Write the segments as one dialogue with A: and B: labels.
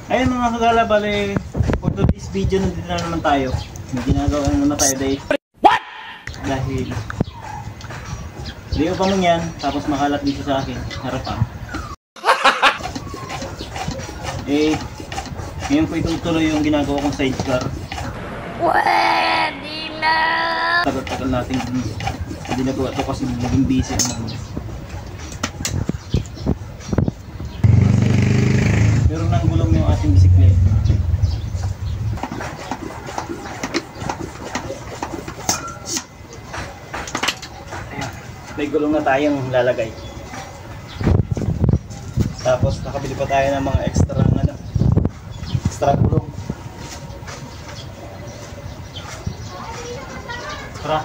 A: Ayun mga kagala, bale, for today's video nandito na naman tayo. May ginagawa na naman tayo dahil what? Dahil hindi ko pa man yan, tapos makalat dito sa akin, harapan. Ngayon po itutuloy yung ginagawa kong sidecar.
B: Pwede na!
A: Tagal-tagal natin hindi nagawa ito kasi naging busy naman. Meron nang gulong yung ating bisikleta. May gulong na tayong lalagay. Tapos nakabili pa tayo ng mga extra gulong. Tara.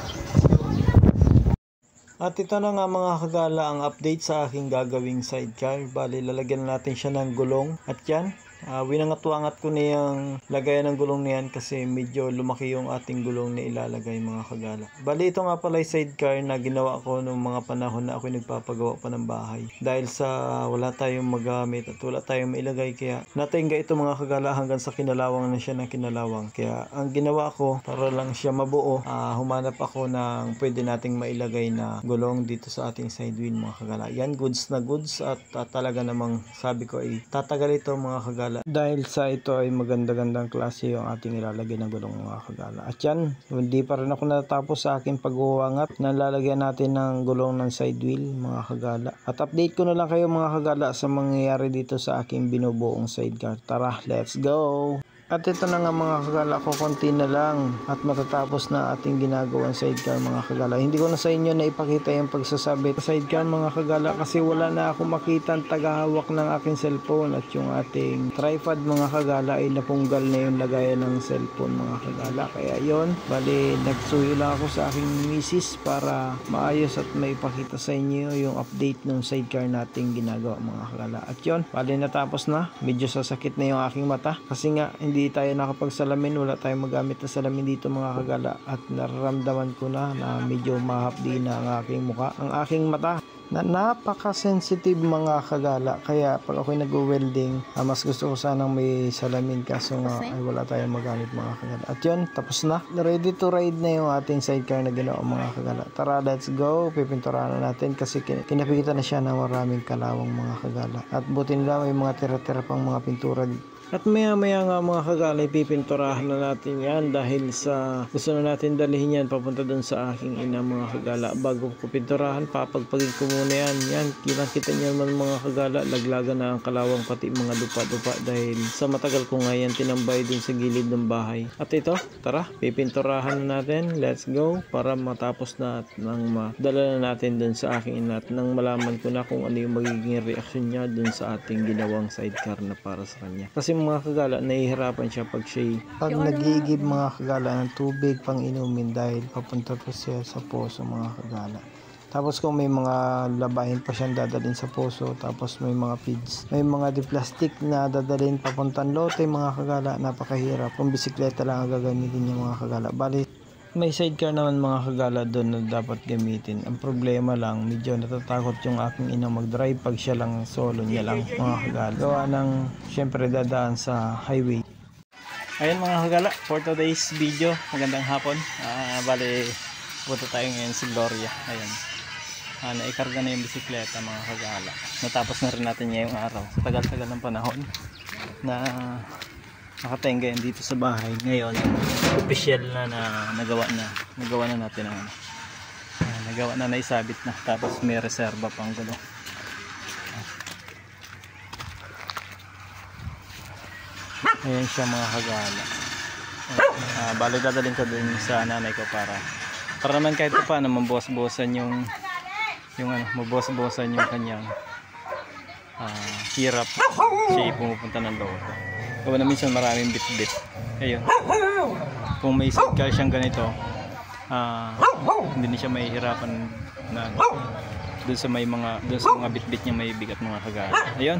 A: At ito na nga mga kagala ang update sa aking gagawing sidecar. Bali lalagyan natin siya ng gulong. At yan, winangat-wangat ko na yung lagayan ng gulong na yan kasi medyo lumaki yung ating gulong na ilalagay mga kagala. Bali ito nga pala yung sidecar na ginawa ko noong mga panahon na ako nagpapagawa pa ng bahay. Dahil sa wala tayong magamit at wala tayong mailagay, kaya natingga ito mga kagala hanggang sa kinalawang na siya ng kinalawang. Kaya ang ginawa ko para lang siya mabuo, humanap ako ng pwede nating mailagay na gulong dito sa ating side wheel mga kagala. Yan, goods na goods at talaga namang sabi ko ay tatagal ito mga kagala. Dahil sa ito ay maganda-gandang klase yung ating ilalagay ng gulong mga kagala. At yan, hindi pa rin ako natapos sa aking paghuwangat na lalagyan natin ng gulong ng side wheel mga kagala. At update ko na lang kayo mga kagala sa mangyayari dito sa aking binubuong sidecar. Tara, let's go! At ito na nga mga kagala ko, konti na lang at matatapos na ating ginagawang sidecar mga kagala. Hindi ko na sa inyo na ipakita yung pagsasabit sa sidecar mga kagala kasi wala na ako makita ang tagahawak ng aking cellphone at yung ating tripod mga kagala ay napunggal na yung lagayan ng cellphone mga kagala. Kaya yon, bali nagsuyo lang ako sa aking misis para maayos at maipakita sa inyo yung update ng sidecar nating ginagawa mga kagala. At yon, bali natapos na, medyo sasakit na yung aking mata kasi nga hindi tayo nakapagsalamin, wala tayong magamit na salamin dito mga kagala at nararamdaman ko na medyo mahapdi na ang aking muka, ang aking mata na napaka-sensitive mga kagala. Kaya pag ako'y nag-welding, mas gusto ko sanang may salamin kaso nga ay wala tayong magamit mga kagala. At yun, tapos na. Ready to ride na yung ating sidecar na ginawa mga kagala. Tara, let's go. Pipinturahan na natin kasi kinapigitan na siya ng maraming kalawang mga kagala. At buti nila may mga tira-tira pang mga pintura dito. At maya nga mga kagala, pipinturahan na natin yan dahil sa gusto na natin dalhin yan papunta dun sa aking ina mga kagala. Bago ko pinturahan, papagpagin ko muna yan. Yan, kita nyo naman mga kagala, laglagan na ang kalawang pati mga dupa-dupa dahil sa matagal ko nga yan tinambay dun sa gilid ng bahay. At ito, tara, pipinturahan na natin. Let's go para matapos na at nang madala na natin dun sa aking ina at nang malaman ko na kung ano yung magiging reaksyon niya dun sa ating ginawang sidecar na para sa kanya. Kasi mga kagala, nahihirapan siya pag nagigib mga kagala ng tubig pang inumin dahil papunta po siya sa poso mga kagala. Tapos kung may mga labahin pa siyang dadalhin sa poso, tapos may mga feeds, may mga di-plastic na dadalhin papuntang lote mga kagala, napakahirap. Kung bisikleta lang ang gagamitin niya mga kagala. Bali, may sidecar naman mga kagala doon na dapat gamitin. Ang problema lang, medyo natatakot yung aking ina mag-drive pag siya lang solo niya lang mga kagala. Gawa ng syempre dadaan sa highway. Ayun mga kagala, for today's video, magandang hapon. Bali, punta tayo ngayon si Gloria. Ayun. Naikarga na yung bisikleta mga kagala. Natapos na rin natin ngayong araw. Sa tagal-tagal ng panahon na nakatenga yan dito sa bahay. Ngayon official na nagawa na natin ang nagawa na, naisabit na, tapos may reserba pang gulo. Ayan siya mga kagala. Bali dadalhin ko dun sa nanay ko para naman kahit pa naman mabuwas-buwasan yung mabuwas-buwasan yung kanyang hirap siya pumupunta ng loob. Gawa na minsan maraming bit-bit. Ayun. Kung may sidecar siyang ganito, hindi na siya mahihirapan na dun sa mga bit-bit niya may bigat mga kagala. Ayun.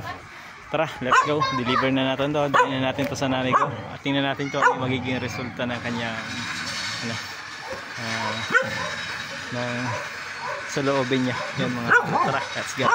A: Tara, let's go. Deliver na natin to. Dali na natin to sa nanay ko. At tingnan natin kung ano magiging resulta ng kanyang sa loobin niya. Yan mga tara, let's go.